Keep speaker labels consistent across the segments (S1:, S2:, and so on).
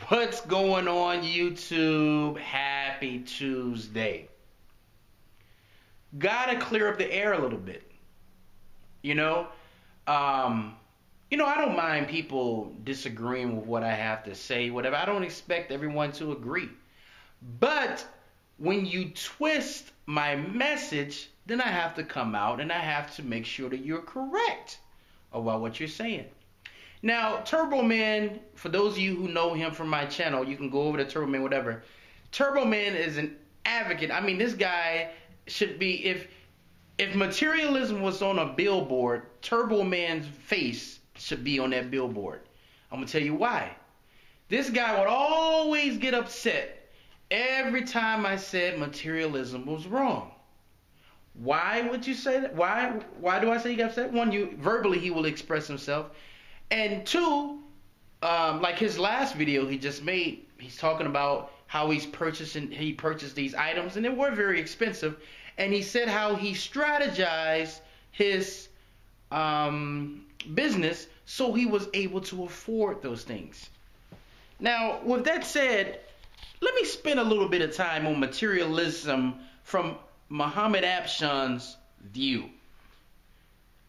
S1: What's going on, YouTube? Happy Tuesday. Gotta clear up the air a little bit. You know, um, I don't mind people disagreeing with what I have to say, whatever. I don't expect everyone to agree. But when you twist my message, then I have to come out and I have to make sure that you're correct about what you're saying. Now, Turboman, for those of you who know him from my channel, you can go over to Turboman, whatever. Turboman is an advocate. I mean, this guy should be, if Materialism was on a billboard, Turboman's face should be on that billboard. I'm going to tell you why. This guy would always get upset every time I said materialism was wrong. Why would you say that? Why do I say he got upset? One, verbally he will express himself. And two, like his last video he just made, he's talking about how he purchased these items, and they were very expensive. And he said how he strategized his business so he was able to afford those things. Now, with that said, let me spend a little bit of time on materialism from Muhammad Afshan's view.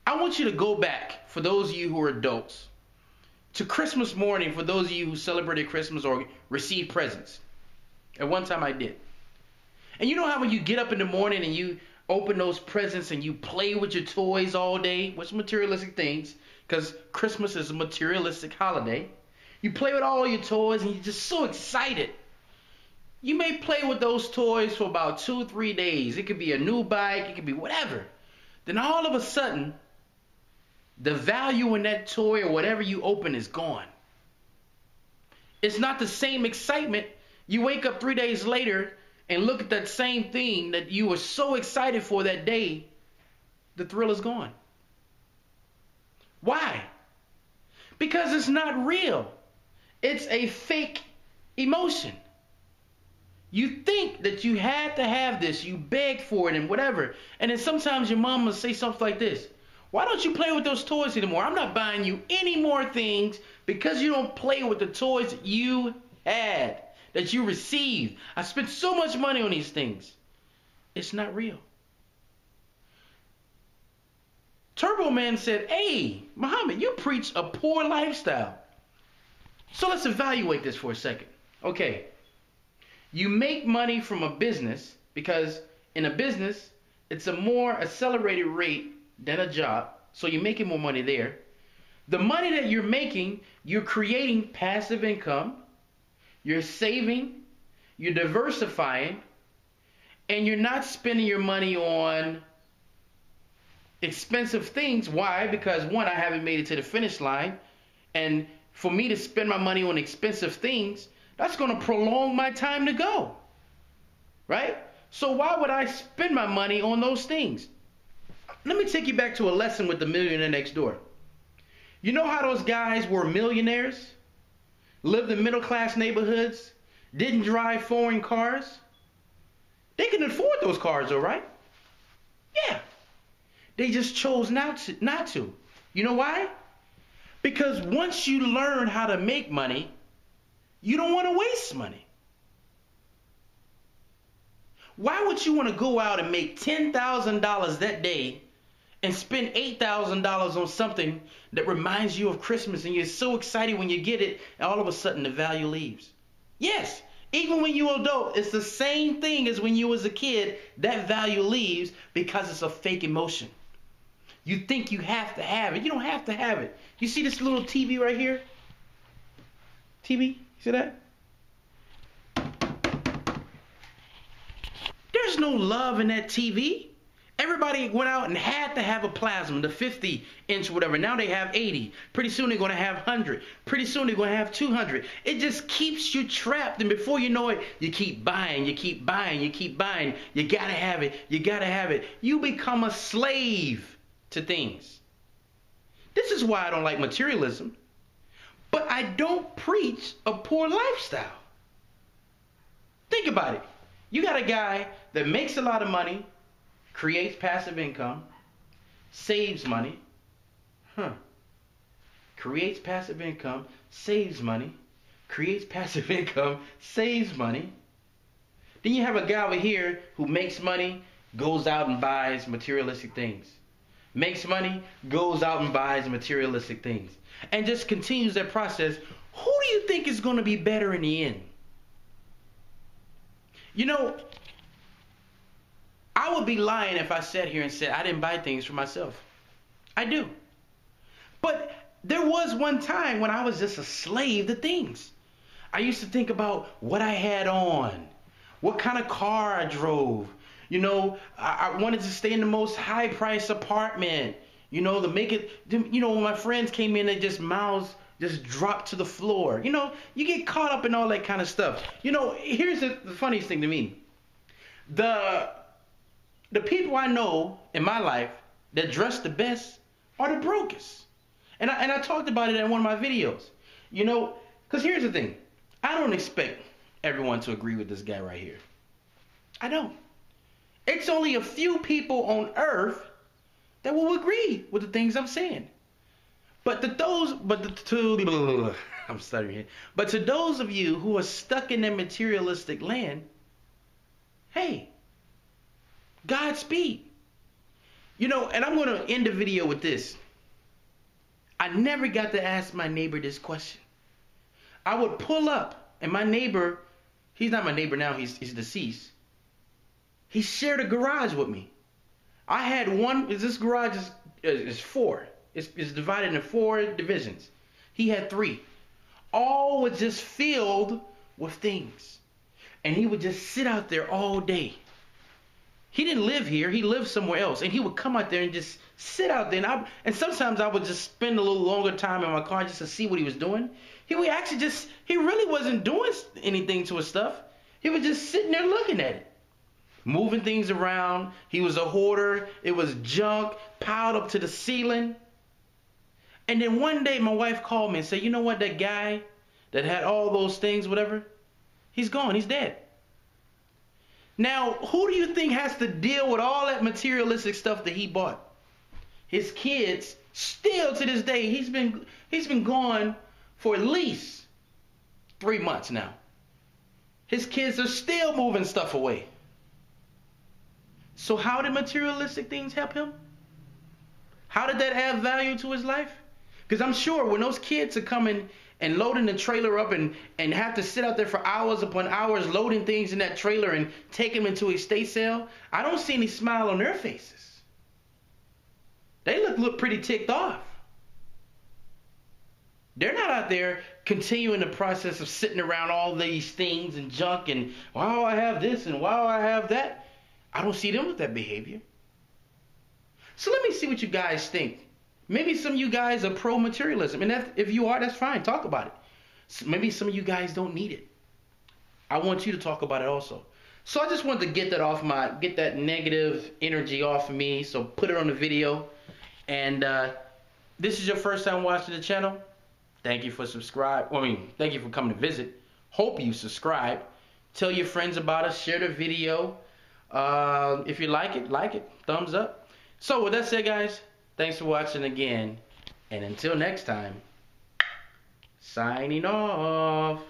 S1: I want you to go back, for those of you who are adults, to Christmas morning, for those of you who celebrated Christmas or received presents. At one time I did. And you know how when you get up in the morning and you open those presents and you play with your toys all day, with materialistic things, because Christmas is a materialistic holiday. You play with all your toys and you're just so excited. You may play with those toys for about 2-3 days. It could be a new bike, it could be whatever. Then all of a sudden, the value in that toy or whatever you open is gone. It's not the same excitement. You wake up 3 days later and look at that same thing that you were so excited for that day. The thrill is gone. Why? Because it's not real. It's a fake emotion. You think that you had to have this. You beg for it and whatever. And then sometimes your mom will say something like this. Why don't you play with those toys anymore? I'm not buying you any more things because you don't play with the toys you had, that you received. I spent so much money on these things. It's not real. Turboman said, hey, Muhammad, you preach a poor lifestyle. So let's evaluate this for a second. Okay, you make money from a business because in a business, it's a more accelerated rate than a job, so you're making more money there. The money that you're making, you're creating passive income, you're saving, you're diversifying, and you're not spending your money on expensive things. Why? Because one, I haven't made it to the finish line, and for me to spend my money on expensive things, that's going to prolong my time to go, right? So why would I spend my money on those things? Let me take you back to a lesson with the millionaire next door. You know how those guys were millionaires? Lived in middle-class neighborhoods? Didn't drive foreign cars? They can afford those cars, all right? Yeah. They just chose not to. You know why? Because once you learn how to make money, you don't want to waste money. Why would you want to go out and make $10,000 that day and spend $8,000 on something that reminds you of Christmas and you're so excited when you get it and all of a sudden the value leaves? Yes, even when you're adult, it's the same thing as when you was a kid. That value leaves because it's a fake emotion. You think you have to have it. You don't have to have it. You see this little TV right here? TV? See that? There's no love in that TV. Everybody went out and had to have a plasma, the 50-inch or whatever. Now they have 80. Pretty soon they're going to have 100. Pretty soon they're going to have 200. It just keeps you trapped. And before you know it, you keep buying, you keep buying, you keep buying. You got to have it. You got to have it. You become a slave to things. This is why I don't like materialism. But I don't preach a poor lifestyle. Think about it. You got a guy that makes a lot of money, creates passive income, saves money, creates passive income, saves money, creates passive income, saves money. Then you have a guy over here who makes money, goes out and buys materialistic things. Makes money, goes out and buys materialistic things. And just continues that process. Who do you think is going to be better in the end? You know, I would be lying if I sat here and said I didn't buy things for myself. I do. But there was one time when I was just a slave to things. I used to think about what I had on, what kind of car I drove. You know, I wanted to stay in the most high-priced apartment. You know, to make it, you know, when my friends came in, they just mouths just dropped to the floor. You know, you get caught up in all that kind of stuff. You know, here's the funniest thing to me. The people I know in my life that dress the best are the brokest. And I talked about it in one of my videos. You know, because here's the thing. I don't expect everyone to agree with this guy right here. I don't. It's only a few people on earth that will agree with the things I'm saying. But to those of you who are stuck in that materialistic land, hey, Godspeed. You know, and I'm going to end the video with this. I never got to ask my neighbor this question. I would pull up, and my neighbor, he's not my neighbor now, he's deceased. He shared a garage with me. I had one, this garage is four. It's divided into 4 divisions. He had 3. All was just filled with things. And he would just sit out there all day. He didn't live here. He lived somewhere else. And he would come out there and just sit out there. And sometimes I would just spend a little longer time in my car just to see what he was doing. He would actually he really wasn't doing anything to his stuff. He was just sitting there looking at it. Moving things around. He was a hoarder. It was junk piled up to the ceiling. And then one day my wife called me and said, you know what, that guy that had all those things, whatever, he's gone. He's dead. Now, who do you think has to deal with all that materialistic stuff that he bought? His kids, still to this day, he's been gone for at least 3 months now. His kids are still moving stuff away. So how did materialistic things help him? How did that add value to his life? Because I'm sure when those kids are coming and loading the trailer up and have to sit out there for hours upon hours loading things in that trailer and taking them into a estate sale, I don't see any smile on their faces. They look pretty ticked off. They're not out there continuing the process of sitting around all these things and junk and, wow, I have this and wow, I have that. I don't see them with that behavior. So let me see what you guys think. Maybe some of you guys are pro-materialism. And if you are, that's fine. Talk about it. So maybe some of you guys don't need it. I want you to talk about it also. So I just wanted to get that negative energy off of me. So put it on the video. And this is your first time watching the channel. Thank you for subscribing. Thank you for coming to visit. Hope you subscribe. Tell your friends about us. Share the video. If you like it. Thumbs up. So with that said, guys, thanks for watching again. And until next time, signing off.